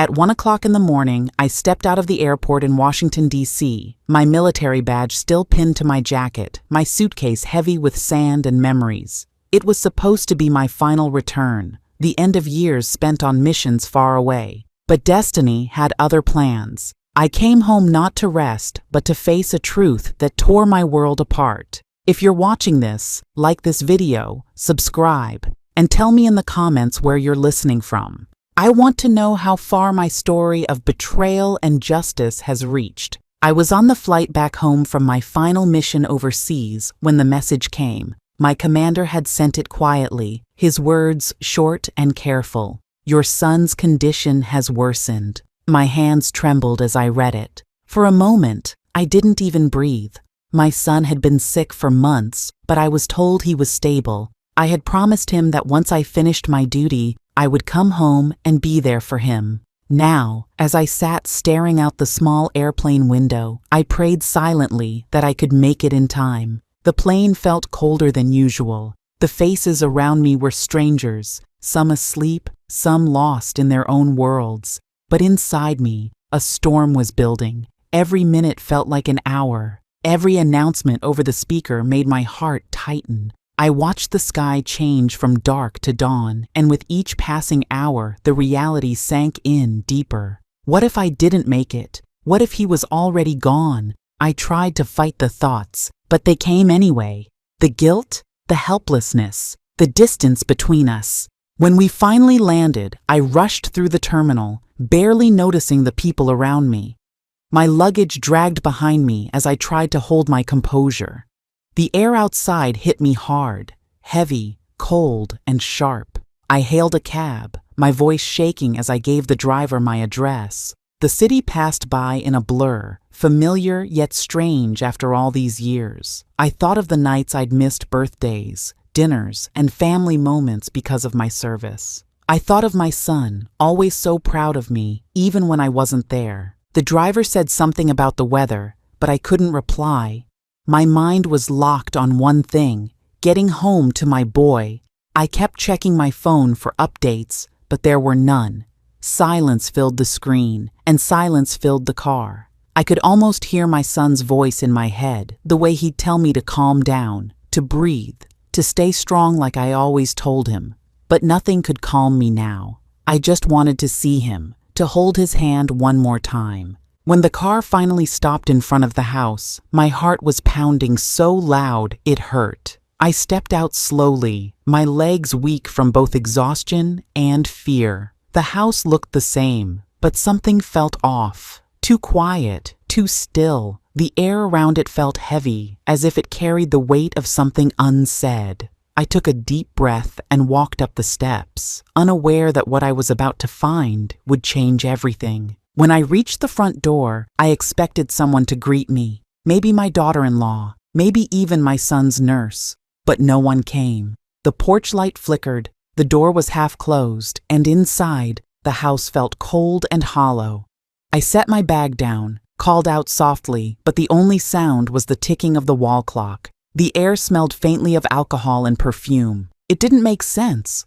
At 1 o'clock in the morning, I stepped out of the airport in Washington, D.C., my military badge still pinned to my jacket, my suitcase heavy with sand and memories. It was supposed to be my final return, the end of years spent on missions far away. But destiny had other plans. I came home not to rest, but to face a truth that tore my world apart. If you're watching this, like this video, subscribe, and tell me in the comments where you're listening from. I want to know how far my story of betrayal and justice has reached. I was on the flight back home from my final mission overseas when the message came. My commander had sent it quietly, his words short and careful. Your son's condition has worsened. My hands trembled as I read it. For a moment, I didn't even breathe. My son had been sick for months, but I was told he was stable. I had promised him that once I finished my duty, I would come home and be there for him. Now, as I sat staring out the small airplane window, I prayed silently that I could make it in time. The plane felt colder than usual. The faces around me were strangers, some asleep, some lost in their own worlds. But inside me, a storm was building. Every minute felt like an hour. Every announcement over the speaker made my heart tighten. I watched the sky change from dark to dawn, and with each passing hour, the reality sank in deeper. What if I didn't make it? What if he was already gone? I tried to fight the thoughts, but they came anyway. The guilt, the helplessness, the distance between us. When we finally landed, I rushed through the terminal, barely noticing the people around me. My luggage dragged behind me as I tried to hold my composure. The air outside hit me hard, heavy, cold, and sharp. I hailed a cab, my voice shaking as I gave the driver my address. The city passed by in a blur, familiar yet strange after all these years. I thought of the nights I'd missed birthdays, dinners, and family moments because of my service. I thought of my son, always so proud of me, even when I wasn't there. The driver said something about the weather, but I couldn't reply. My mind was locked on one thing, getting home to my boy. I kept checking my phone for updates, but there were none. Silence filled the screen, and silence filled the car. I could almost hear my son's voice in my head, the way he'd tell me to calm down, to breathe, to stay strong like I always told him. But nothing could calm me now. I just wanted to see him, to hold his hand one more time. When the car finally stopped in front of the house, my heart was pounding so loud it hurt. I stepped out slowly, my legs weak from both exhaustion and fear. The house looked the same, but something felt off. Too quiet, too still. The air around it felt heavy, as if it carried the weight of something unsaid. I took a deep breath and walked up the steps, unaware that what I was about to find would change everything. When I reached the front door, I expected someone to greet me. Maybe my daughter-in-law, maybe even my son's nurse. But no one came. The porch light flickered, the door was half closed, and inside, the house felt cold and hollow. I set my bag down, called out softly, but the only sound was the ticking of the wall clock. The air smelled faintly of alcohol and perfume. It didn't make sense.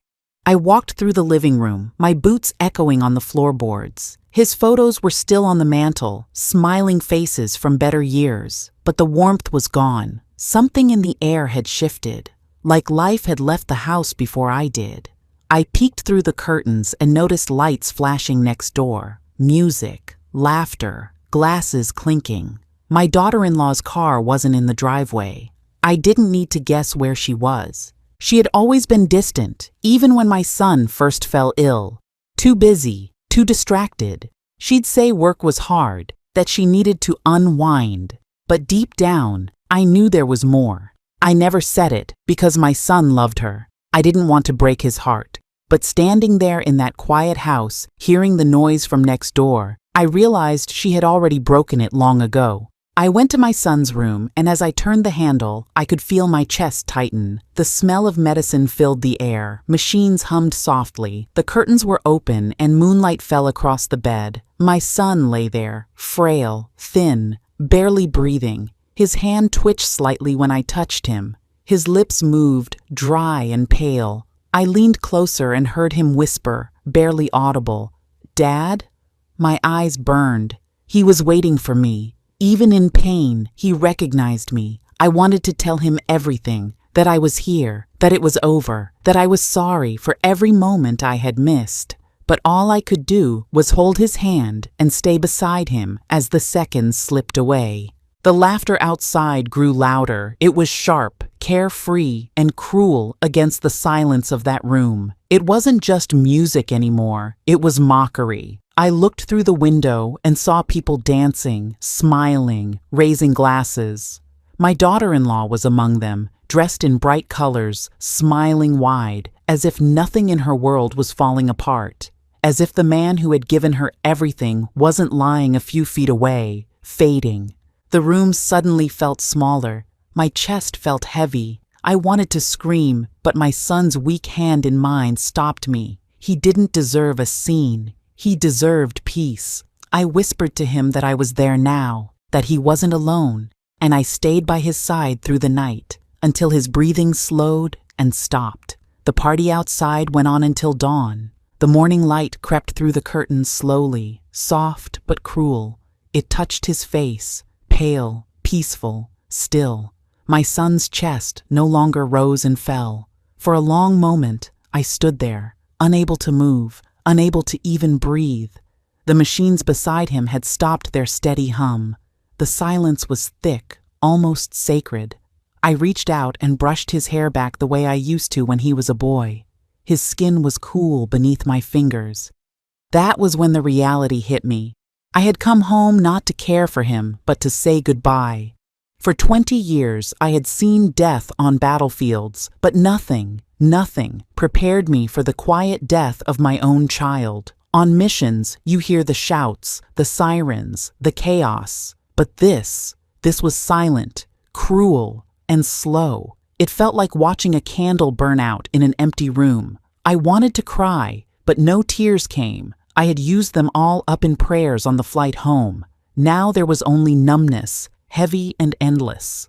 I walked through the living room, my boots echoing on the floorboards. His photos were still on the mantel, smiling faces from better years, but the warmth was gone. Something in the air had shifted, like life had left the house before I did. I peeked through the curtains and noticed lights flashing next door, music, laughter, glasses clinking. My daughter-in-law's car wasn't in the driveway. I didn't need to guess where she was. She had always been distant, even when my son first fell ill. Too busy, too distracted. She'd say work was hard, that she needed to unwind. But deep down, I knew there was more. I never said it, because my son loved her. I didn't want to break his heart. But standing there in that quiet house, hearing the noise from next door, I realized she had already broken it long ago. I went to my son's room, and as I turned the handle, I could feel my chest tighten. The smell of medicine filled the air. Machines hummed softly. The curtains were open, and moonlight fell across the bed. My son lay there, frail, thin, barely breathing. His hand twitched slightly when I touched him. His lips moved, dry and pale. I leaned closer and heard him whisper, barely audible, "Dad?" My eyes burned. He was waiting for me. Even in pain, he recognized me. I wanted to tell him everything, that I was here, that it was over, that I was sorry for every moment I had missed. But all I could do was hold his hand and stay beside him as the seconds slipped away. The laughter outside grew louder. It was sharp, carefree, and cruel against the silence of that room. It wasn't just music anymore. It was mockery. I looked through the window and saw people dancing, smiling, raising glasses. My daughter-in-law was among them, dressed in bright colors, smiling wide, as if nothing in her world was falling apart, as if the man who had given her everything wasn't lying a few feet away, fading. The room suddenly felt smaller. My chest felt heavy. I wanted to scream, but my son's weak hand in mine stopped me. He didn't deserve a scene. He deserved peace. I whispered to him that I was there now, that he wasn't alone, and I stayed by his side through the night, until his breathing slowed and stopped. The party outside went on until dawn. The morning light crept through the curtains slowly, soft but cruel. It touched his face, pale, peaceful, still. My son's chest no longer rose and fell. For a long moment, I stood there, unable to move, unable to even breathe. The machines beside him had stopped their steady hum. The silence was thick, almost sacred. I reached out and brushed his hair back the way I used to when he was a boy. His skin was cool beneath my fingers. That was when the reality hit me. I had come home not to care for him, but to say goodbye. For 20 years, I had seen death on battlefields, but nothing prepared me for the quiet death of my own child. On missions, you hear the shouts, the sirens, the chaos. But this was silent, cruel, and slow. It felt like watching a candle burn out in an empty room. I wanted to cry, but no tears came. I had used them all up in prayers on the flight home. Now there was only numbness, heavy and endless.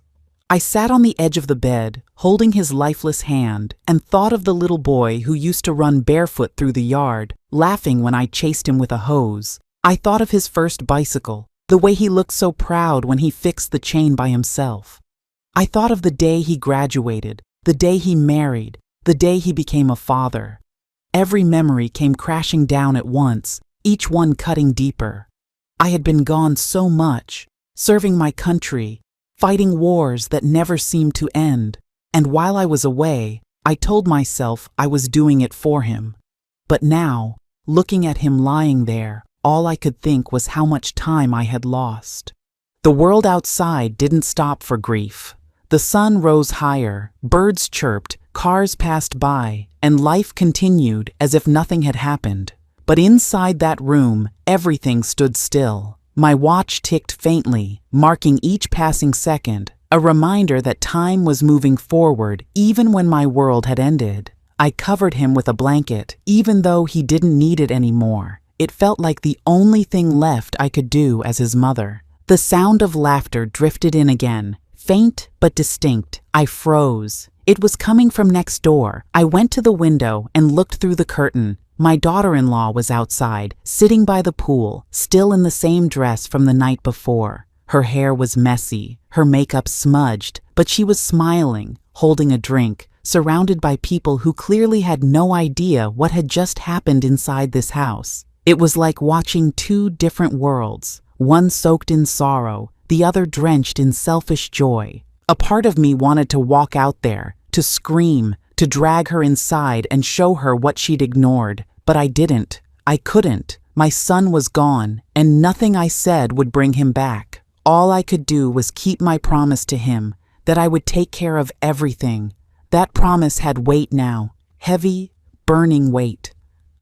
I sat on the edge of the bed, holding his lifeless hand, and thought of the little boy who used to run barefoot through the yard, laughing when I chased him with a hose. I thought of his first bicycle, the way he looked so proud when he fixed the chain by himself. I thought of the day he graduated, the day he married, the day he became a father. Every memory came crashing down at once, each one cutting deeper. I had been gone so much, serving my country, fighting wars that never seemed to end, and while I was away, I told myself I was doing it for him. But now, looking at him lying there, all I could think was how much time I had lost. The world outside didn't stop for grief. The sun rose higher, birds chirped, cars passed by, and life continued as if nothing had happened. But inside that room, everything stood still. My watch ticked faintly, marking each passing second, a reminder that time was moving forward even when my world had ended. I covered him with a blanket, even though he didn't need it anymore. It felt like the only thing left I could do as his mother. The sound of laughter drifted in again, faint but distinct. I froze. It was coming from next door. I went to the window and looked through the curtain. My daughter-in-law was outside, sitting by the pool, still in the same dress from the night before. Her hair was messy, her makeup smudged, but she was smiling, holding a drink, surrounded by people who clearly had no idea what had just happened inside this house. It was like watching two different worlds, one soaked in sorrow, the other drenched in selfish joy. A part of me wanted to walk out there, to scream, to drag her inside and show her what she'd ignored. But I didn't. I couldn't. My son was gone, and nothing I said would bring him back. All I could do was keep my promise to him, that I would take care of everything. That promise had weight now, heavy, burning weight.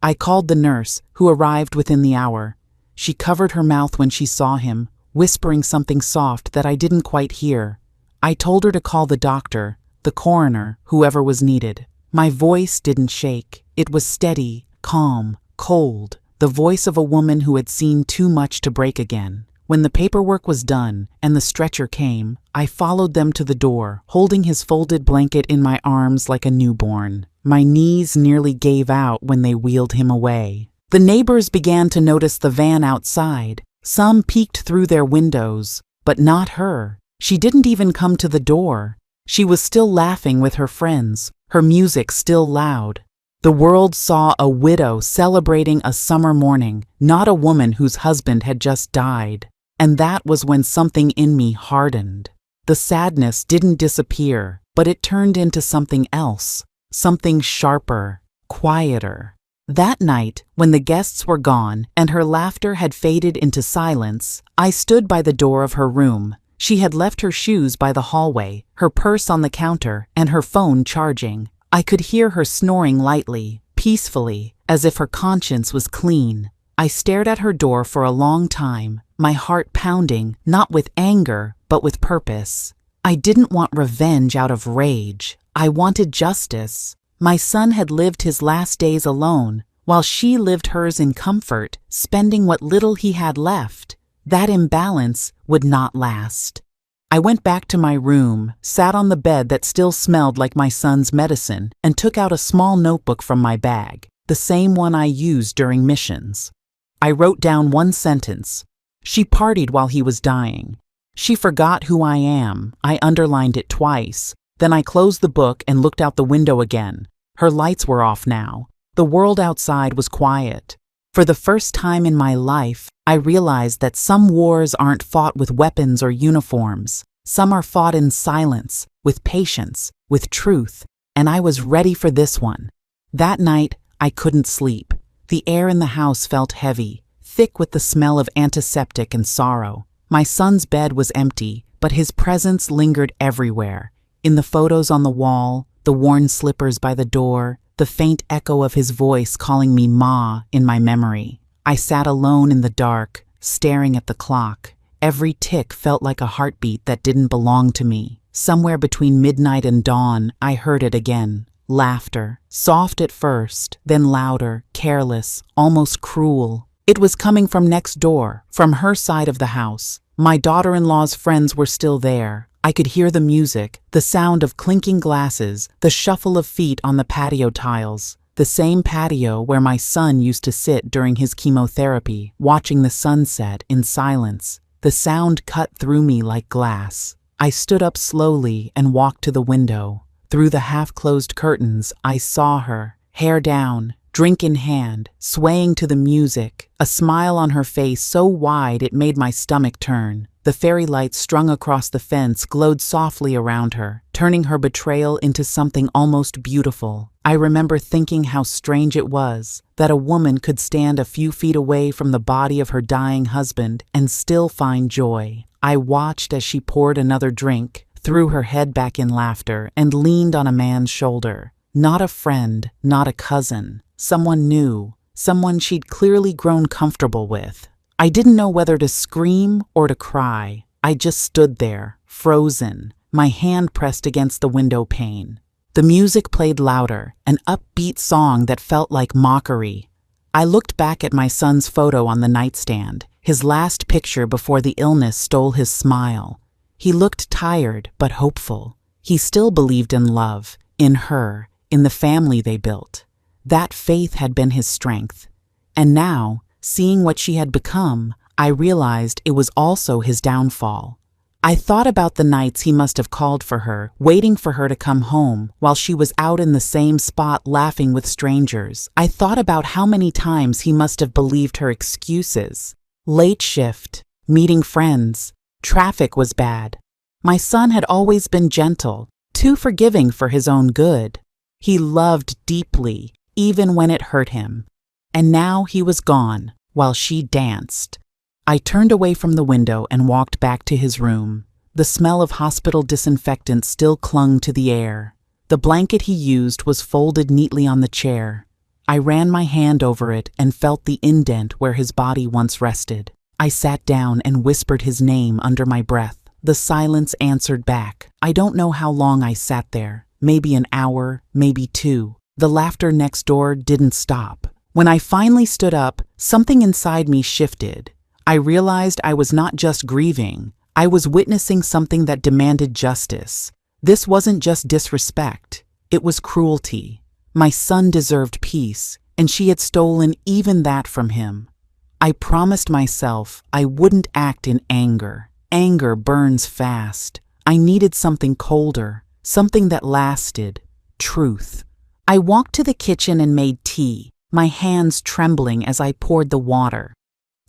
I called the nurse, who arrived within the hour. She covered her mouth when she saw him, whispering something soft that I didn't quite hear. I told her to call the doctor, the coroner, whoever was needed. My voice didn't shake. It was steady, calm, cold, the voice of a woman who had seen too much to break again. When the paperwork was done and the stretcher came, I followed them to the door, holding his folded blanket in my arms like a newborn. My knees nearly gave out when they wheeled him away. The neighbors began to notice the van outside. Some peeked through their windows, but not her. She didn't even come to the door. She was still laughing with her friends, her music still loud. The world saw a widow celebrating a summer morning, not a woman whose husband had just died. And that was when something in me hardened. The sadness didn't disappear, but it turned into something else, something sharper, quieter. That night, when the guests were gone and her laughter had faded into silence, I stood by the door of her room. She had left her shoes by the hallway, her purse on the counter, and her phone charging. I could hear her snoring lightly, peacefully, as if her conscience was clean. I stared at her door for a long time, my heart pounding, not with anger, but with purpose. I didn't want revenge out of rage. I wanted justice. My son had lived his last days alone, while she lived hers in comfort, spending what little he had left. That imbalance would not last. I went back to my room, sat on the bed that still smelled like my son's medicine, and took out a small notebook from my bag, the same one I used during missions. I wrote down one sentence. She partied while he was dying. She forgot who I am. I underlined it twice. Then I closed the book and looked out the window again. Her lights were off now. The world outside was quiet. For the first time in my life, I realized that some wars aren't fought with weapons or uniforms. Some are fought in silence, with patience, with truth, and I was ready for this one. That night, I couldn't sleep. The air in the house felt heavy, thick with the smell of antiseptic and sorrow. My son's bed was empty, but his presence lingered everywhere. In the photos on the wall, the worn slippers by the door, the faint echo of his voice calling me Ma in my memory. I sat alone in the dark, staring at the clock. Every tick felt like a heartbeat that didn't belong to me. Somewhere between midnight and dawn, I heard it again. Laughter, soft at first, then louder, careless, almost cruel. It was coming from next door, from her side of the house. My daughter-in-law's friends were still there. I could hear the music, the sound of clinking glasses, the shuffle of feet on the patio tiles. The same patio where my son used to sit during his chemotherapy, watching the sunset in silence. The sound cut through me like glass. I stood up slowly and walked to the window. Through the half-closed curtains, I saw her, hair down, drink in hand, swaying to the music, a smile on her face so wide it made my stomach turn. The fairy lights strung across the fence glowed softly around her, turning her betrayal into something almost beautiful. I remember thinking how strange it was that a woman could stand a few feet away from the body of her dying husband and still find joy. I watched as she poured another drink, threw her head back in laughter, and leaned on a man's shoulder. Not a friend, not a cousin, someone new, someone she'd clearly grown comfortable with. I didn't know whether to scream or to cry. I just stood there, frozen, my hand pressed against the window pane. The music played louder, an upbeat song that felt like mockery. I looked back at my son's photo on the nightstand, his last picture before the illness stole his smile. He looked tired but hopeful. He still believed in love, in her, in the family they built. That faith had been his strength. And now, seeing what she had become, I realized it was also his downfall. I thought about the nights he must have called for her, waiting for her to come home, while she was out in the same spot laughing with strangers. I thought about how many times he must have believed her excuses. Late shift, meeting friends, traffic was bad. My son had always been gentle, too forgiving for his own good. He loved deeply, even when it hurt him. And now he was gone, while she danced. I turned away from the window and walked back to his room. The smell of hospital disinfectant still clung to the air. The blanket he used was folded neatly on the chair. I ran my hand over it and felt the indent where his body once rested. I sat down and whispered his name under my breath. The silence answered back. I don't know how long I sat there. Maybe an hour, maybe 2. The laughter next door didn't stop. When I finally stood up, something inside me shifted. I realized I was not just grieving. I was witnessing something that demanded justice. This wasn't just disrespect. It was cruelty. My son deserved peace. and she had stolen even that from him. I promised myself I wouldn't act in anger. Anger burns fast. I needed something colder, something that lasted. Truth. I walked to the kitchen and made tea, my hands trembling as I poured the water.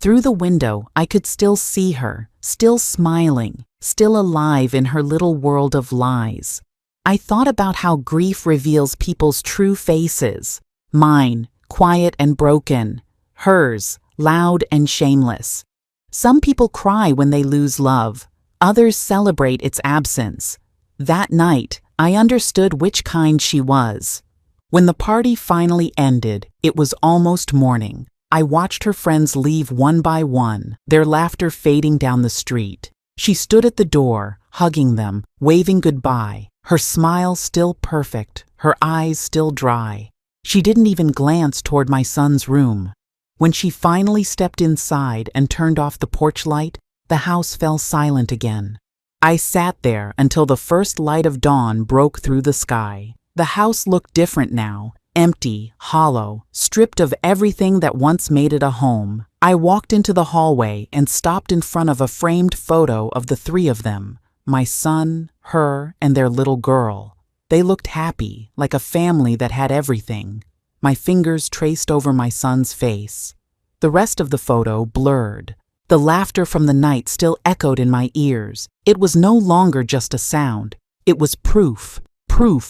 Through the window, I could still see her, still smiling, still alive in her little world of lies. I thought about how grief reveals people's true faces. Mine, quiet and broken. Hers, loud and shameless. Some people cry when they lose love. Others celebrate its absence. That night, I understood which kind she was. When the party finally ended, it was almost morning. I watched her friends leave one by one, their laughter fading down the street. She stood at the door, hugging them, waving goodbye, her smile still perfect, her eyes still dry. She didn't even glance toward my son's room. When she finally stepped inside and turned off the porch light, the house fell silent again. I sat there until the first light of dawn broke through the sky. The house looked different now, empty, hollow, stripped of everything that once made it a home. I walked into the hallway and stopped in front of a framed photo of the three of them, my son, her, and their little girl. They looked happy, like a family that had everything. My fingers traced over my son's face. The rest of the photo blurred. The laughter from the night still echoed in my ears. It was no longer just a sound. It was proof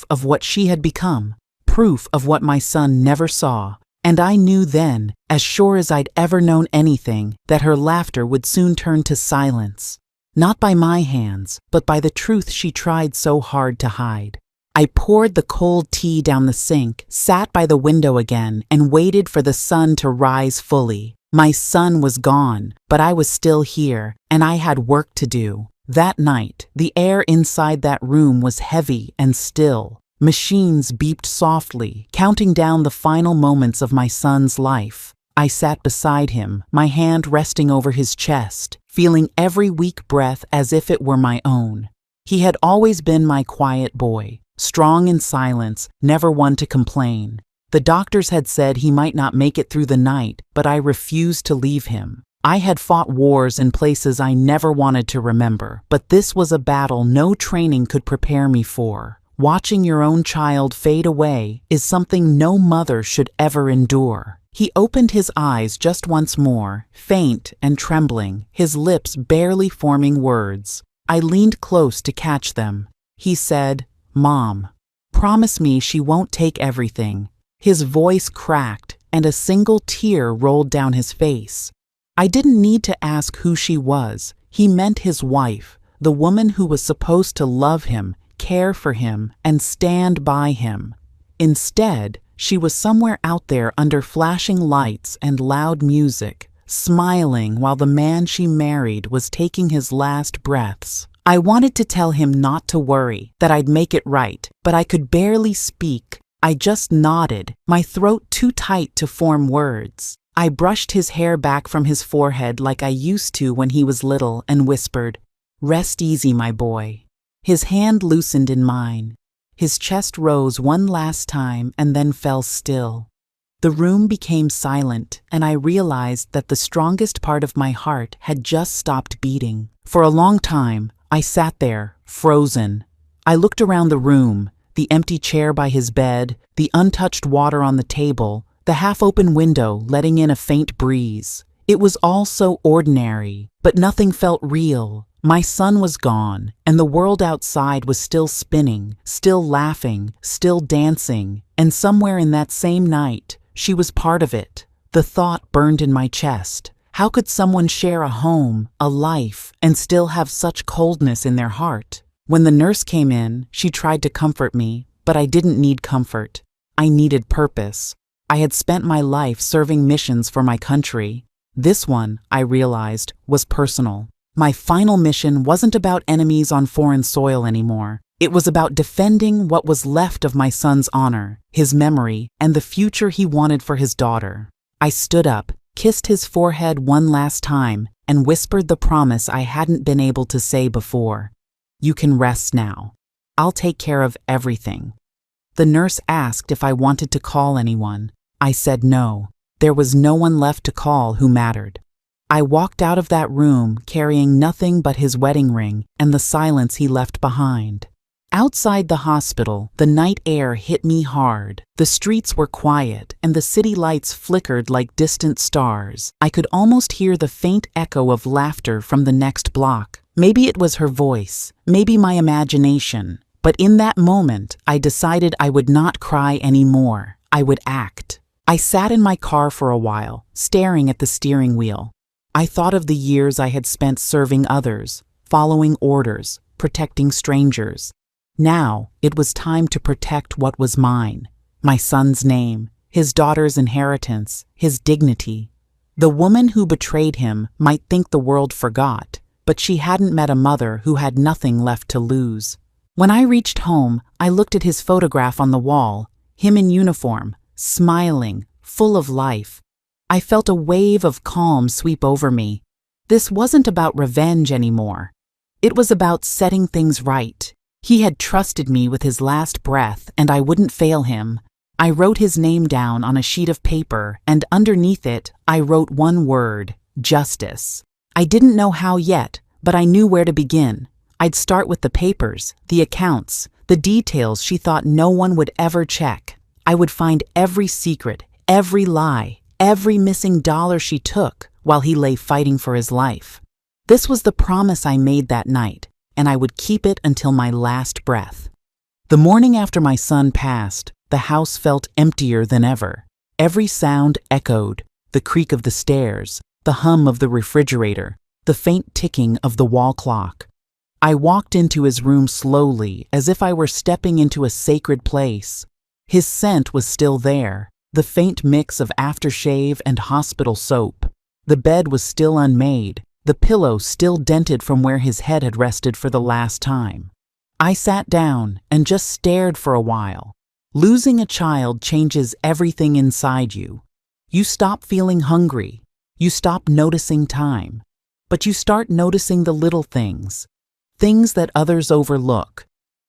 of what she had become, proof of what my son never saw. And I knew then, as sure as I'd ever known anything, that her laughter would soon turn to silence. Not by my hands, but by the truth she tried so hard to hide. I poured the cold tea down the sink, sat by the window again, and waited for the sun to rise fully. My son was gone, but I was still here, and I had work to do. That night, the air inside that room was heavy and still. Machines beeped softly, counting down the final moments of my son's life. I sat beside him, my hand resting over his chest, feeling every weak breath as if it were my own. He had always been my quiet boy, strong in silence, never one to complain. The doctors had said he might not make it through the night, but I refused to leave him. I had fought wars in places I never wanted to remember, but this was a battle no training could prepare me for. Watching your own child fade away is something no mother should ever endure. He opened his eyes just once more, faint and trembling, his lips barely forming words. I leaned close to catch them. He said, "Mom, promise me she won't take everything." His voice cracked, and a single tear rolled down his face. I didn't need to ask who she was. He meant his wife, the woman who was supposed to love him, care for him, and stand by him. Instead, she was somewhere out there under flashing lights and loud music, smiling while the man she married was taking his last breaths. I wanted to tell him not to worry, that I'd make it right, but I could barely speak. I just nodded, my throat too tight to form words. I brushed his hair back from his forehead like I used to when he was little and whispered, "Rest easy, my boy." His hand loosened in mine. His chest rose one last time and then fell still. The room became silent, and I realized that the strongest part of my heart had just stopped beating. For a long time, I sat there, frozen. I looked around the room, the empty chair by his bed, the untouched water on the table, the half-open window letting in a faint breeze. It was all so ordinary, but nothing felt real. My son was gone, and the world outside was still spinning, still laughing, still dancing, and somewhere in that same night, she was part of it. The thought burned in my chest. How could someone share a home, a life, and still have such coldness in their heart? When the nurse came in, she tried to comfort me, but I didn't need comfort. I needed purpose. I had spent my life serving missions for my country. This one, I realized, was personal. My final mission wasn't about enemies on foreign soil anymore. It was about defending what was left of my son's honor, his memory, and the future he wanted for his daughter. I stood up, kissed his forehead one last time, and whispered the promise I hadn't been able to say before. "You can rest now. I'll take care of everything." The nurse asked if I wanted to call anyone. I said no. There was no one left to call who mattered. I walked out of that room carrying nothing but his wedding ring and the silence he left behind. Outside the hospital, the night air hit me hard. The streets were quiet, and the city lights flickered like distant stars. I could almost hear the faint echo of laughter from the next block. Maybe it was her voice, maybe my imagination. But in that moment, I decided I would not cry anymore. I would act. I sat in my car for a while, staring at the steering wheel. I thought of the years I had spent serving others, following orders, protecting strangers. Now, it was time to protect what was mine. My son's name, his daughter's inheritance, his dignity. The woman who betrayed him might think the world forgot, but she hadn't met a mother who had nothing left to lose. When I reached home, I looked at his photograph on the wall, him in uniform, smiling, full of life. I felt a wave of calm sweep over me. This wasn't about revenge anymore. It was about setting things right. He had trusted me with his last breath, and I wouldn't fail him. I wrote his name down on a sheet of paper, and underneath it, I wrote one word: justice. I didn't know how yet, but I knew where to begin. I'd start with the papers, the accounts, the details she thought no one would ever check. I would find every secret, every lie, every missing dollar she took while he lay fighting for his life. This was the promise I made that night, and I would keep it until my last breath. The morning after my son passed, the house felt emptier than ever. Every sound echoed: the creak of the stairs, the hum of the refrigerator, the faint ticking of the wall clock. I walked into his room slowly, as if I were stepping into a sacred place. His scent was still there, the faint mix of aftershave and hospital soap. The bed was still unmade, the pillow still dented from where his head had rested for the last time. I sat down and just stared for a while. Losing a child changes everything inside you. You stop feeling hungry. You stop noticing time. But you start noticing the little things, things that others overlook.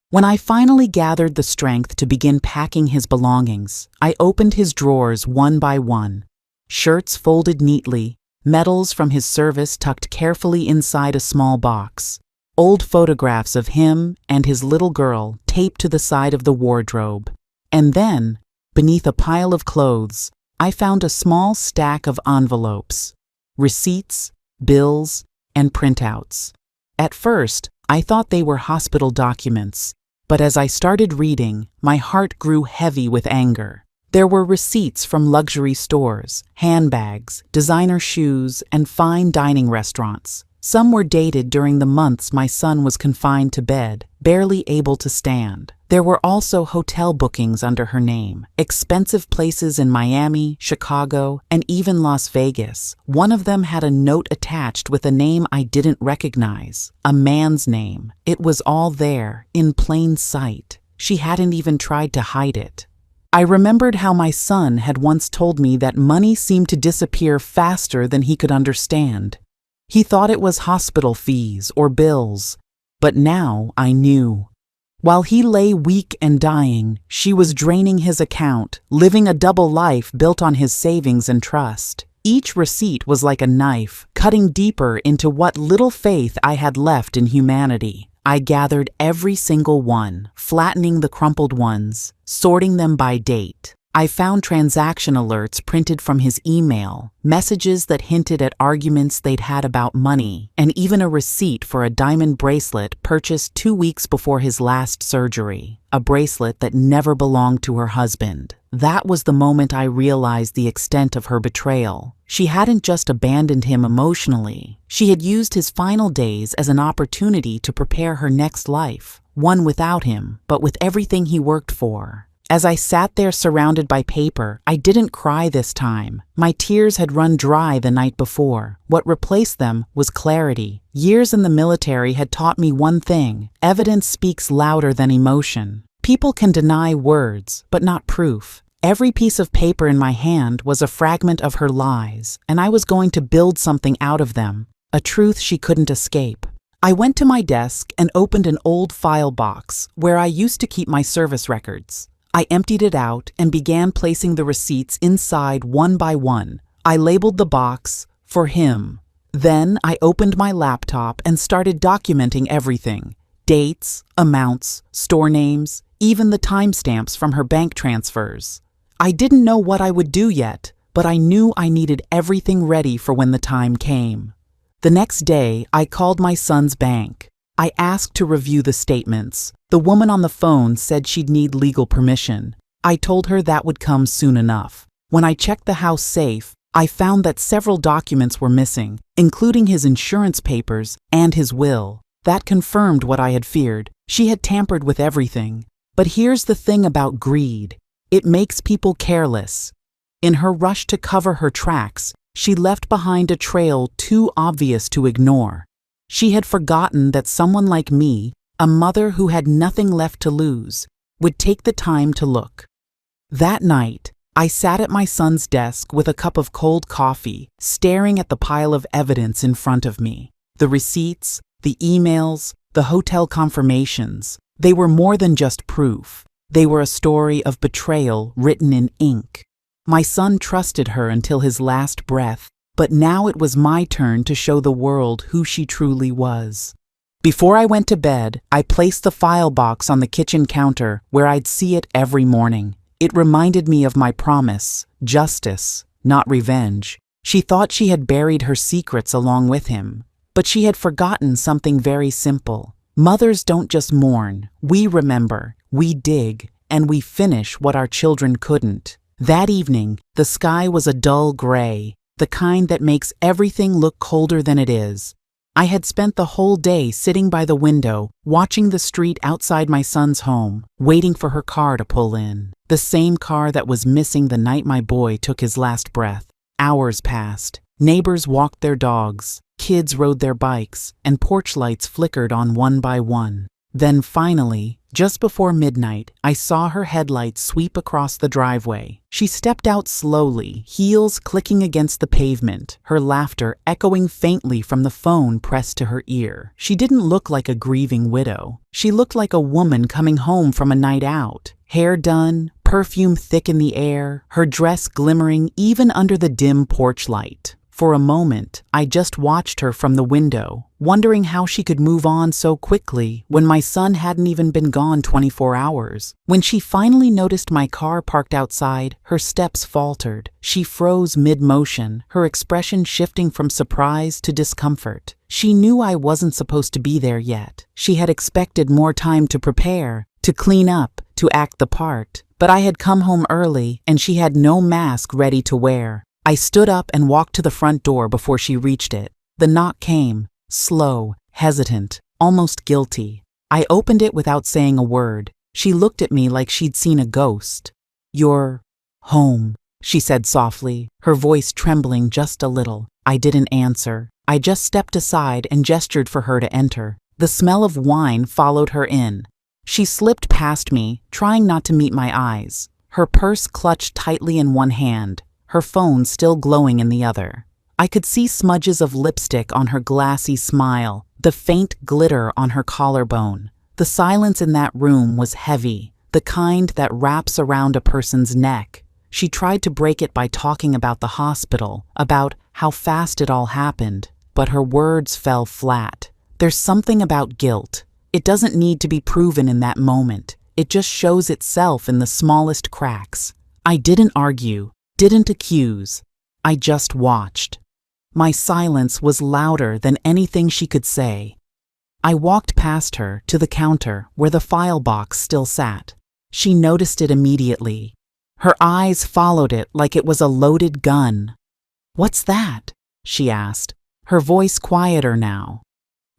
When I finally gathered the strength to begin packing his belongings, I opened his drawers one by one. Shirts folded neatly, medals from his service tucked carefully inside a small box, old photographs of him and his little girl taped to the side of the wardrobe. And then, beneath a pile of clothes, I found a small stack of envelopes, receipts, bills, and printouts. At first, I thought they were hospital documents, but as I started reading, my heart grew heavy with anger. There were receipts from luxury stores, handbags, designer shoes, and fine dining restaurants. Some were dated during the months my son was confined to bed, barely able to stand. There were also hotel bookings under her name, expensive places in Miami, Chicago, and even Las Vegas. One of them had a note attached with a name I didn't recognize, a man's name. It was all there, in plain sight. She hadn't even tried to hide it. I remembered how my son had once told me that money seemed to disappear faster than he could understand. He thought it was hospital fees or bills, but now I knew. While he lay weak and dying, she was draining his account, living a double life built on his savings and trust. Each receipt was like a knife, cutting deeper into what little faith I had left in humanity. I gathered every single one, flattening the crumpled ones, sorting them by date. I found transaction alerts printed from his email, messages that hinted at arguments they'd had about money, and even a receipt for a diamond bracelet purchased 2 weeks before his last surgery, a bracelet that never belonged to her husband. That was the moment I realized the extent of her betrayal. She hadn't just abandoned him emotionally. She had used his final days as an opportunity to prepare her next life, one without him, but with everything he worked for. As I sat there surrounded by paper, I didn't cry this time. My tears had run dry the night before. What replaced them was clarity. Years in the military had taught me one thing: evidence speaks louder than emotion. People can deny words, but not proof. Every piece of paper in my hand was a fragment of her lies, and I was going to build something out of them, a truth she couldn't escape. I went to my desk and opened an old file box where I used to keep my service records. I emptied it out and began placing the receipts inside one by one. I labeled the box for him. Then I opened my laptop and started documenting everything: dates, amounts, store names, even the timestamps from her bank transfers. I didn't know what I would do yet, but I knew I needed everything ready for when the time came. The next day, I called my son's bank. I asked to review the statements. The woman on the phone said she'd need legal permission. I told her that would come soon enough. When I checked the house safe, I found that several documents were missing, including his insurance papers and his will. That confirmed what I had feared. She had tampered with everything. But here's the thing about greed. It makes people careless. In her rush to cover her tracks, she left behind a trail too obvious to ignore. She had forgotten that someone like me, a mother who had nothing left to lose, would take the time to look. That night, I sat at my son's desk with a cup of cold coffee, staring at the pile of evidence in front of me. The receipts, the emails, the hotel confirmations. They were more than just proof. They were a story of betrayal written in ink. My son trusted her until his last breath, but now it was my turn to show the world who she truly was. Before I went to bed, I placed the file box on the kitchen counter where I'd see it every morning. It reminded me of my promise: justice, not revenge. She thought she had buried her secrets along with him, but she had forgotten something very simple. Mothers don't just mourn. We remember, we dig, and we finish what our children couldn't. That evening, the sky was a dull gray, the kind that makes everything look colder than it is. I had spent the whole day sitting by the window, watching the street outside my son's home, waiting for her car to pull in. The same car that was missing the night my boy took his last breath. Hours passed. Neighbors walked their dogs, kids rode their bikes, and porch lights flickered on one by one. Then finally, just before midnight, I saw her headlights sweep across the driveway. She stepped out slowly, heels clicking against the pavement, her laughter echoing faintly from the phone pressed to her ear. She didn't look like a grieving widow. She looked like a woman coming home from a night out. Hair done, perfume thick in the air, her dress glimmering even under the dim porch light. For a moment, I just watched her from the window, wondering how she could move on so quickly when my son hadn't even been gone 24 hours. When she finally noticed my car parked outside, her steps faltered. She froze mid-motion, her expression shifting from surprise to discomfort. She knew I wasn't supposed to be there yet. She had expected more time to prepare, to clean up, to act the part. But I had come home early, and she had no mask ready to wear. I stood up and walked to the front door before she reached it. The knock came, slow, hesitant, almost guilty. I opened it without saying a word. She looked at me like she'd seen a ghost. "You're home," she said softly, her voice trembling just a little. I didn't answer. I just stepped aside and gestured for her to enter. The smell of wine followed her in. She slipped past me, trying not to meet my eyes. Her purse clutched tightly in one hand, her phone still glowing in the other. I could see smudges of lipstick on her glassy smile, the faint glitter on her collarbone. The silence in that room was heavy, the kind that wraps around a person's neck. She tried to break it by talking about the hospital, about how fast it all happened, but her words fell flat. There's something about guilt. It doesn't need to be proven in that moment. It just shows itself in the smallest cracks. I didn't argue, didn't accuse. I just watched. My silence was louder than anything she could say. I walked past her to the counter where the file box still sat. She noticed it immediately. Her eyes followed it like it was a loaded gun. "What's that?" she asked, her voice quieter now.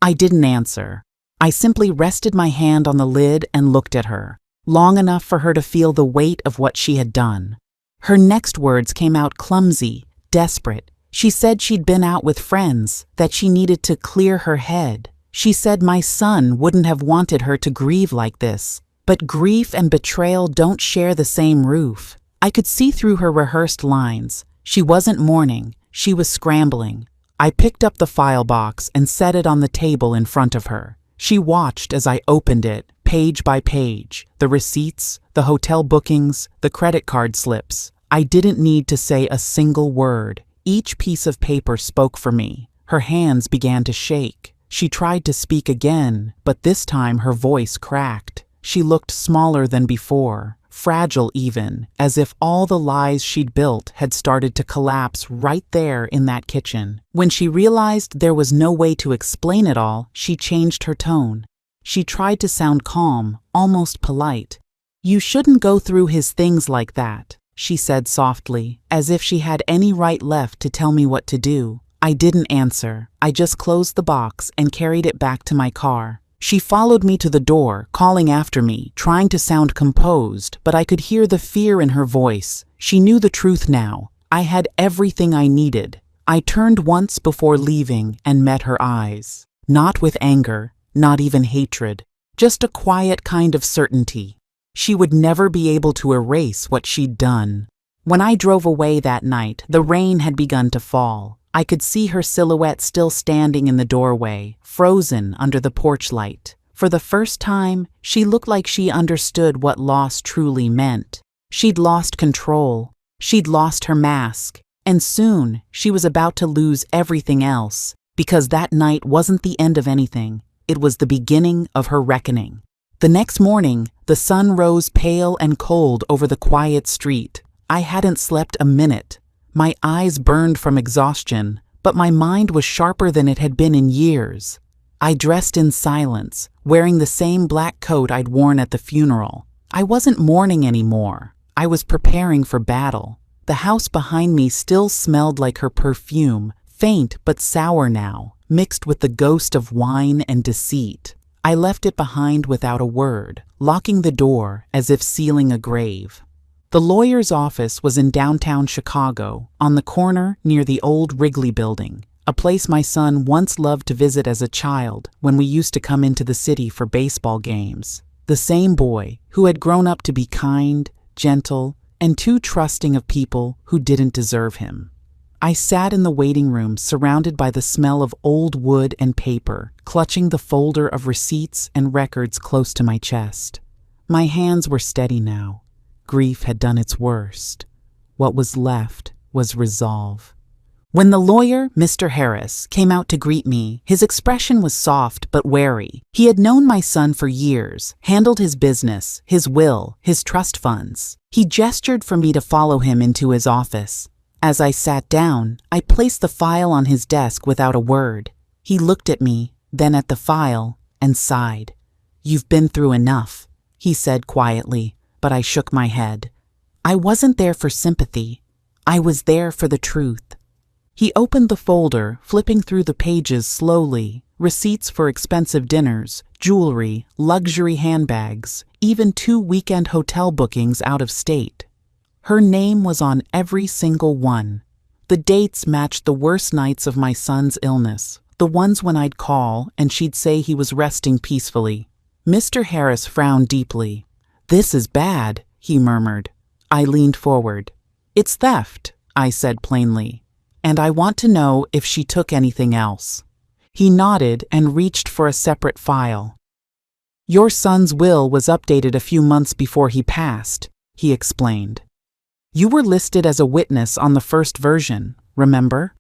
I didn't answer. I simply rested my hand on the lid and looked at her, long enough for her to feel the weight of what she had done. Her next words came out clumsy, desperate. She said she'd been out with friends, that she needed to clear her head. She said my son wouldn't have wanted her to grieve like this. But grief and betrayal don't share the same roof. I could see through her rehearsed lines. She wasn't mourning, she was scrambling. I picked up the file box and set it on the table in front of her. She watched as I opened it, page by page, the receipts, the hotel bookings, the credit card slips. I didn't need to say a single word. Each piece of paper spoke for me. Her hands began to shake. She tried to speak again, but this time her voice cracked. She looked smaller than before, fragile even, as if all the lies she'd built had started to collapse right there in that kitchen. When she realized there was no way to explain it all, she changed her tone. She tried to sound calm, almost polite. "You shouldn't go through his things like that," she said softly, as if she had any right left to tell me what to do. I didn't answer. I just closed the box and carried it back to my car. She followed me to the door, calling after me, trying to sound composed, but I could hear the fear in her voice. She knew the truth now. I had everything I needed. I turned once before leaving and met her eyes. Not with anger, not even hatred, just a quiet kind of certainty. She would never be able to erase what she'd done. When I drove away that night, the rain had begun to fall. I could see her silhouette still standing in the doorway, frozen under the porch light. For the first time, she looked like she understood what loss truly meant. She'd lost control. She'd lost her mask. And soon, she was about to lose everything else, because that night wasn't the end of anything. It was the beginning of her reckoning. The next morning, the sun rose pale and cold over the quiet street. I hadn't slept a minute. My eyes burned from exhaustion, but my mind was sharper than it had been in years. I dressed in silence, wearing the same black coat I'd worn at the funeral. I wasn't mourning anymore. I was preparing for battle. The house behind me still smelled like her perfume, faint but sour now, mixed with the ghost of wine and deceit. I left it behind without a word, locking the door as if sealing a grave. The lawyer's office was in downtown Chicago, on the corner near the old Wrigley building, a place my son once loved to visit as a child when we used to come into the city for baseball games. The same boy who had grown up to be kind, gentle, and too trusting of people who didn't deserve him. I sat in the waiting room surrounded by the smell of old wood and paper, clutching the folder of receipts and records close to my chest. My hands were steady now. Grief had done its worst. What was left was resolve. When the lawyer, Mr. Harris, came out to greet me, his expression was soft but wary. He had known my son for years, handled his business, his will, his trust funds. He gestured for me to follow him into his office. As I sat down, I placed the file on his desk without a word. He looked at me, then at the file, and sighed. "You've been through enough," he said quietly. But I shook my head. I wasn't there for sympathy. I was there for the truth. He opened the folder, flipping through the pages slowly. Receipts for expensive dinners, jewelry, luxury handbags, even 2 weekend hotel bookings out of state. Her name was on every single one. The dates matched the worst nights of my son's illness, the ones when I'd call and she'd say he was resting peacefully. Mr. Harris frowned deeply. "This is bad," he murmured. I leaned forward. "It's theft," I said plainly, "and I want to know if she took anything else." He nodded and reached for a separate file. "Your son's will was updated a few months before he passed," he explained. "You were listed as a witness on the first version, remember?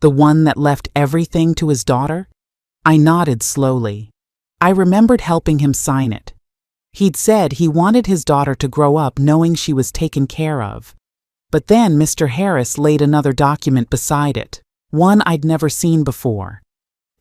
The one that left everything to his daughter?" I nodded slowly. I remembered helping him sign it. He'd said he wanted his daughter to grow up knowing she was taken care of. But then Mr. Harris laid another document beside it, one I'd never seen before.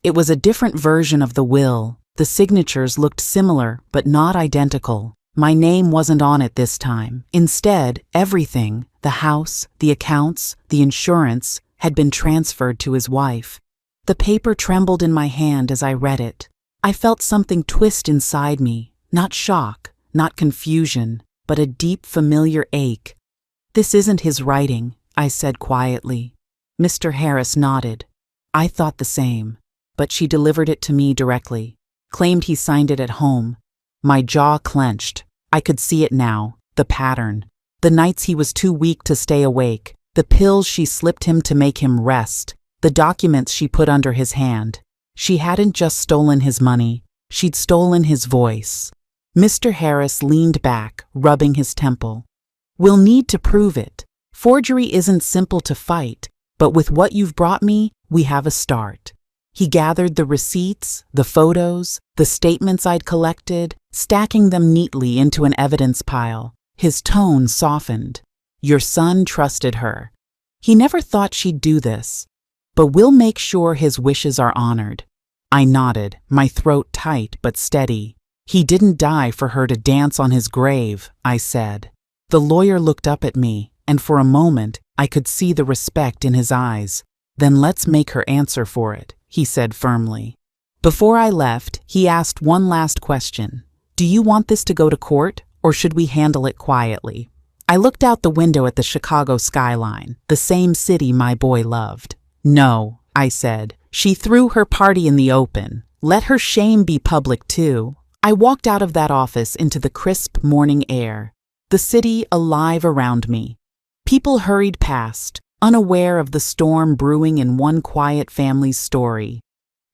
It was a different version of the will. The signatures looked similar, but not identical. My name wasn't on it this time. Instead, everything, the house, the accounts, the insurance, had been transferred to his wife. The paper trembled in my hand as I read it. I felt something twist inside me. Not shock, not confusion, but a deep, familiar ache. "This isn't his writing," I said quietly. Mr. Harris nodded. I thought the same, but she delivered it to me directly, claimed he signed it at home. My jaw clenched. I could see it now, the pattern. The nights he was too weak to stay awake, the pills she slipped him to make him rest, the documents she put under his hand. She hadn't just stolen his money. She'd stolen his voice. Mr. Harris leaned back, rubbing his temple. We'll need to prove it. Forgery isn't simple to fight, but with what you've brought me, we have a start. He gathered the receipts, the photos, the statements I'd collected, stacking them neatly into an evidence pile. His tone softened. Your son trusted her. He never thought she'd do this, but we'll make sure his wishes are honored. I nodded, my throat tight but steady. He didn't die for her to dance on his grave, I said. The lawyer looked up at me, and for a moment I could see the respect in his eyes. Then let's make her answer for it, he said firmly. Before I left, he asked one last question. Do you want this to go to court, or should we handle it quietly? I looked out the window at the Chicago skyline, the same city my boy loved. No, I said. She threw her party in the open. Let her shame be public too. I walked out of that office into the crisp morning air, the city alive around me. People hurried past, unaware of the storm brewing in one quiet family's story.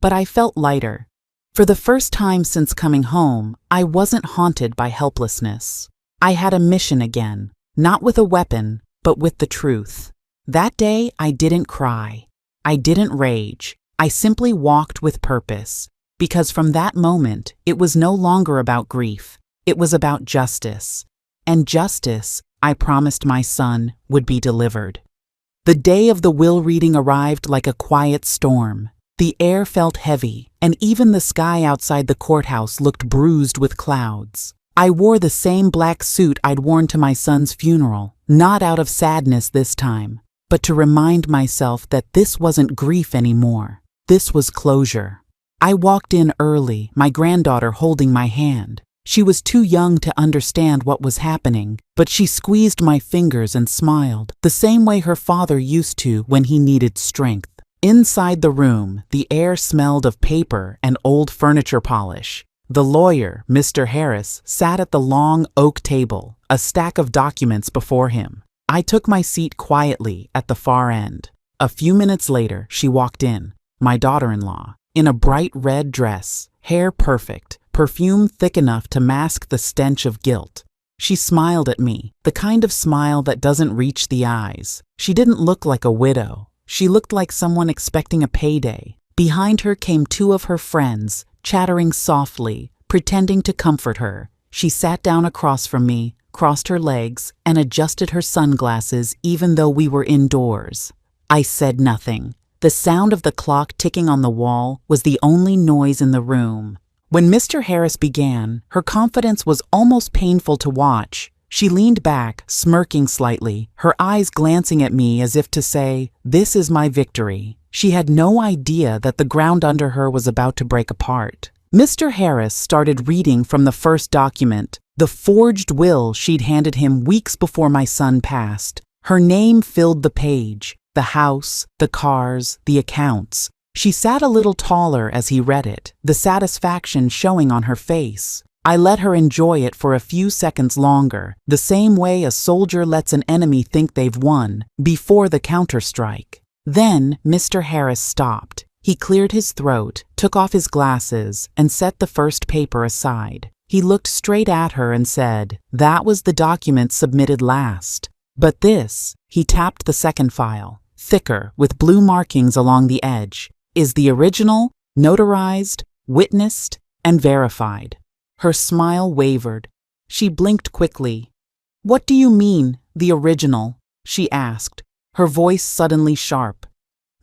But I felt lighter. For the first time since coming home, I wasn't haunted by helplessness. I had a mission again, not with a weapon, but with the truth. That day, I didn't cry. I didn't rage. I simply walked with purpose, because from that moment, it was no longer about grief. It was about justice. And justice, I promised my son, would be delivered. The day of the will reading arrived like a quiet storm. The air felt heavy, and even the sky outside the courthouse looked bruised with clouds. I wore the same black suit I'd worn to my son's funeral, not out of sadness this time, but to remind myself that this wasn't grief anymore. This was closure. I walked in early, my granddaughter holding my hand. She was too young to understand what was happening, but she squeezed my fingers and smiled, the same way her father used to when he needed strength. Inside the room, the air smelled of paper and old furniture polish. The lawyer, Mr. Harris, sat at the long oak table, a stack of documents before him. I took my seat quietly at the far end. A few minutes later, she walked in, my daughter-in-law, in a bright red dress, hair perfect, perfume thick enough to mask the stench of guilt. She smiled at me, the kind of smile that doesn't reach the eyes. She didn't look like a widow. She looked like someone expecting a payday. Behind her came two of her friends, chattering softly, pretending to comfort her. She sat down across from me, crossed her legs, and adjusted her sunglasses even though we were indoors. I said nothing. The sound of the clock ticking on the wall was the only noise in the room. When Mr. Harris began, her confidence was almost painful to watch. She leaned back, smirking slightly, her eyes glancing at me as if to say, "This is my victory." She had no idea that the ground under her was about to break apart. Mr. Harris started reading from the first document, the forged will she'd handed him weeks before my son passed. Her name filled the page, the house, the cars, the accounts. She sat a little taller as he read it, the satisfaction showing on her face. I let her enjoy it for a few seconds longer, the same way a soldier lets an enemy think they've won, before the counterstrike. Then Mr. Harris stopped. He cleared his throat, took off his glasses, and set the first paper aside. He looked straight at her and said, "That was the document submitted last. But this," he tapped the second file, thicker, with blue markings along the edge, "is the original, notarized, witnessed, and verified." Her smile wavered. She blinked quickly. "What do you mean, the original?" she asked, her voice suddenly sharp.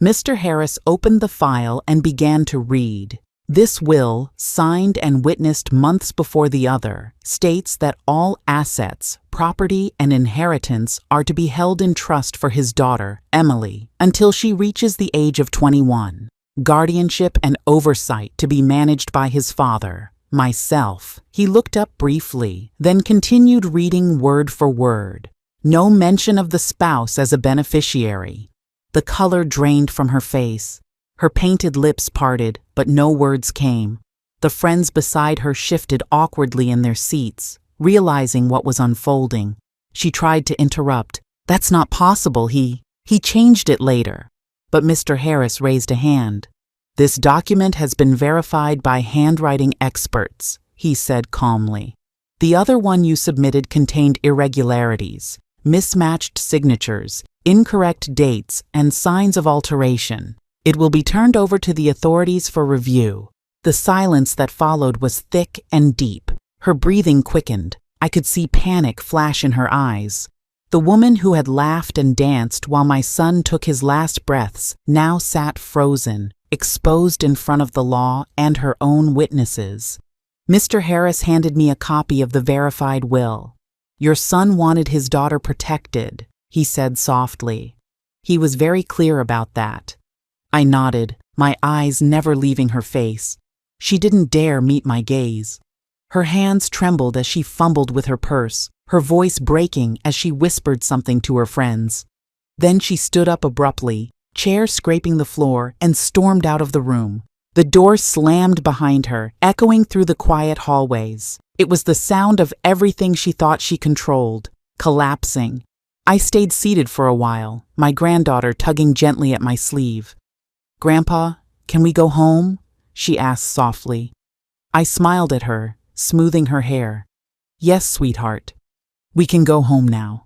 Mr. Harris opened the file and began to read. This will, signed and witnessed months before the other, states that all assets, property, and inheritance are to be held in trust for his daughter, Emily, until she reaches the age of 21. Guardianship and oversight to be managed by his father, myself. He looked up briefly, then continued reading word for word. No mention of the spouse as a beneficiary. The color drained from her face. Her painted lips parted, but no words came. The friends beside her shifted awkwardly in their seats, realizing what was unfolding. She tried to interrupt. "That's not possible, he changed it later." But Mr. Harris raised a hand. "This document has been verified by handwriting experts," he said calmly. "The other one you submitted contained irregularities, mismatched signatures, incorrect dates, and signs of alteration. It will be turned over to the authorities for review." The silence that followed was thick and deep. Her breathing quickened. I could see panic flash in her eyes. The woman who had laughed and danced while my son took his last breaths now sat frozen, exposed in front of the law and her own witnesses. Mr. Harris handed me a copy of the verified will. "Your son wanted his daughter protected," he said softly. He was very clear about that. I nodded, my eyes never leaving her face. She didn't dare meet my gaze. Her hands trembled as she fumbled with her purse, her voice breaking as she whispered something to her friends. Then she stood up abruptly, chair scraping the floor, and stormed out of the room. The door slammed behind her, echoing through the quiet hallways. It was the sound of everything she thought she controlled, collapsing. I stayed seated for a while, my granddaughter tugging gently at my sleeve. "Grandpa, can we go home?" she asked softly. I smiled at her, smoothing her hair. "Yes, sweetheart. We can go home now."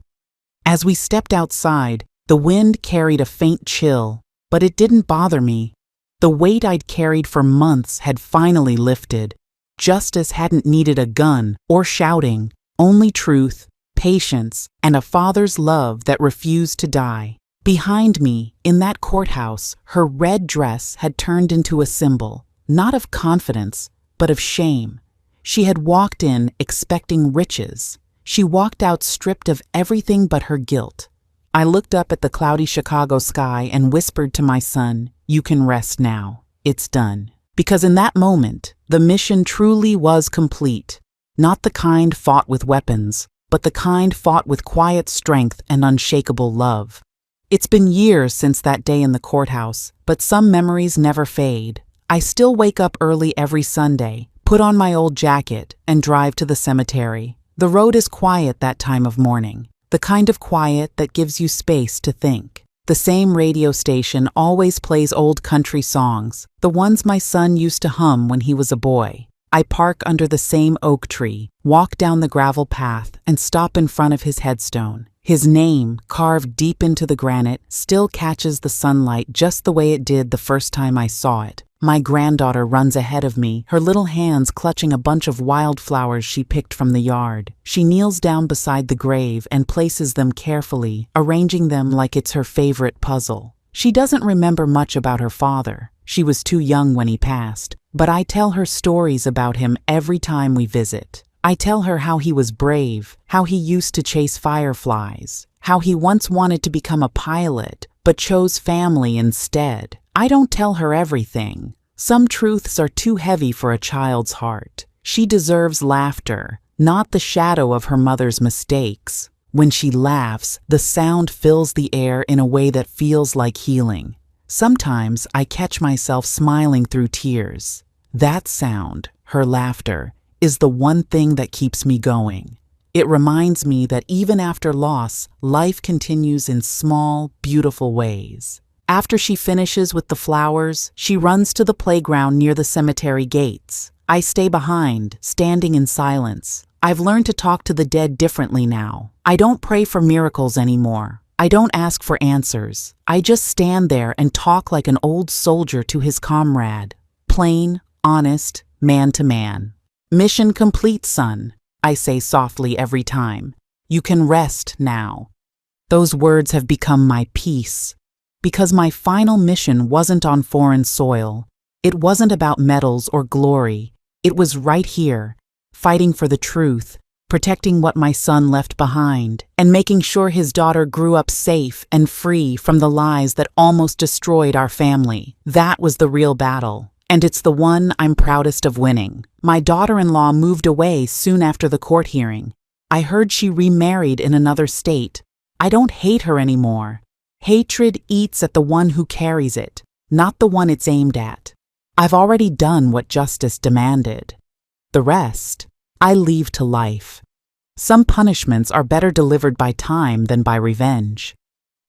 As we stepped outside, the wind carried a faint chill, but it didn't bother me. The weight I'd carried for months had finally lifted. Justice hadn't needed a gun or shouting, only truth, patience, and a father's love that refused to die. Behind me, in that courthouse, her red dress had turned into a symbol, not of confidence, but of shame. She had walked in expecting riches. She walked out stripped of everything but her guilt. I looked up at the cloudy Chicago sky and whispered to my son, "You can rest now. It's done." Because in that moment, the mission truly was complete. Not the kind fought with weapons, but the kind fought with quiet strength and unshakable love. It's been years since that day in the courthouse, but some memories never fade. I still wake up early every Sunday, put on my old jacket, and drive to the cemetery. The road is quiet that time of morning, the kind of quiet that gives you space to think. The same radio station always plays old country songs, the ones my son used to hum when he was a boy. I park under the same oak tree, walk down the gravel path, and stop in front of his headstone. His name, carved deep into the granite, still catches the sunlight just the way it did the first time I saw it. My granddaughter runs ahead of me, her little hands clutching a bunch of wildflowers she picked from the yard. She kneels down beside the grave and places them carefully, arranging them like it's her favorite puzzle. She doesn't remember much about her father. She was too young when he passed, but I tell her stories about him every time we visit. I tell her how he was brave, how he used to chase fireflies, how he once wanted to become a pilot, but chose family instead. I don't tell her everything. Some truths are too heavy for a child's heart. She deserves laughter, not the shadow of her mother's mistakes. When she laughs, the sound fills the air in a way that feels like healing. Sometimes I catch myself smiling through tears. That sound, her laughter, is the one thing that keeps me going. It reminds me that even after loss, life continues in small, beautiful ways. After she finishes with the flowers, she runs to the playground near the cemetery gates. I stay behind, standing in silence. I've learned to talk to the dead differently now. I don't pray for miracles anymore. I don't ask for answers. I just stand there and talk like an old soldier to his comrade. Plain, honest, man to man. "Mission complete, son," I say softly every time. "You can rest now." Those words have become my peace. Because my final mission wasn't on foreign soil. It wasn't about medals or glory. It was right here, fighting for the truth, protecting what my son left behind, and making sure his daughter grew up safe and free from the lies that almost destroyed our family. That was the real battle, and it's the one I'm proudest of winning. My daughter-in-law moved away soon after the court hearing. I heard she remarried in another state. I don't hate her anymore. Hatred eats at the one who carries it, not the one it's aimed at. I've already done what justice demanded. The rest, I leave to life. Some punishments are better delivered by time than by revenge.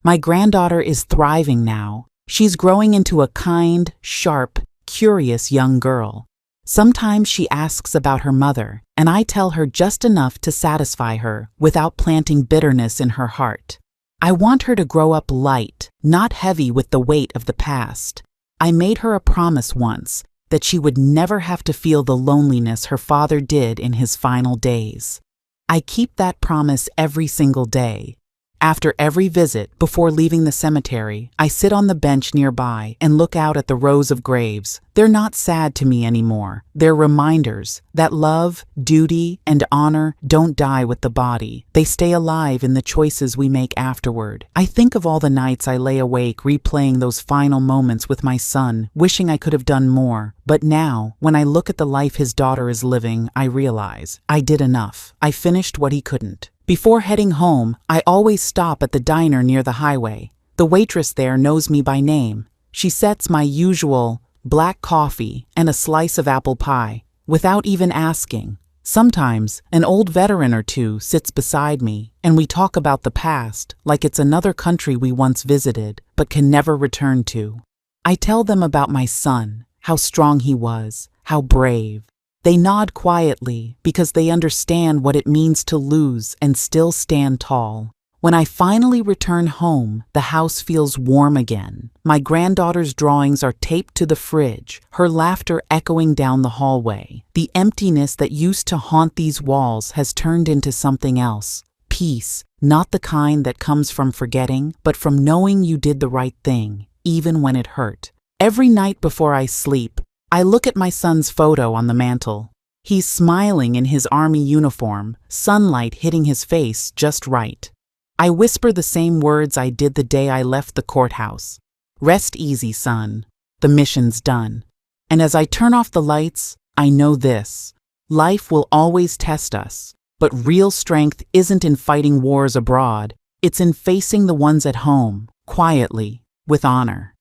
My granddaughter is thriving now, She's growing into a kind, sharp, curious young girl. Sometimes she asks about her mother, and I tell her just enough to satisfy her without planting bitterness in her heart. I want her to grow up light, not heavy with the weight of the past. I made her a promise once that she would never have to feel the loneliness her father did in his final days. I keep that promise every single day. After every visit, before leaving the cemetery, I sit on the bench nearby and look out at the rows of graves. They're not sad to me anymore. They're reminders that love, duty, and honor don't die with the body. They stay alive in the choices we make afterward. I think of all the nights I lay awake replaying those final moments with my son, wishing I could have done more. But now, when I look at the life his daughter is living, I realize I did enough. I finished what he couldn't. Before heading home, I always stop at the diner near the highway. The waitress there knows me by name. She sets my usual black coffee and a slice of apple pie, without even asking. Sometimes, an old veteran or two sits beside me, and we talk about the past like it's another country we once visited, but can never return to. I tell them about my son, how strong he was, how brave. They nod quietly because they understand what it means to lose and still stand tall. When I finally return home, the house feels warm again. My granddaughter's drawings are taped to the fridge, her laughter echoing down the hallway. The emptiness that used to haunt these walls has turned into something else. Peace, not the kind that comes from forgetting, but from knowing you did the right thing, even when it hurt. Every night before I sleep, I look at my son's photo on the mantle. He's smiling in his army uniform, sunlight hitting his face just right. I whisper the same words I did the day I left the courthouse. Rest easy, son. The mission's done. And as I turn off the lights, I know this. Life will always test us, but real strength isn't in fighting wars abroad. It's in facing the ones at home, quietly, with honor.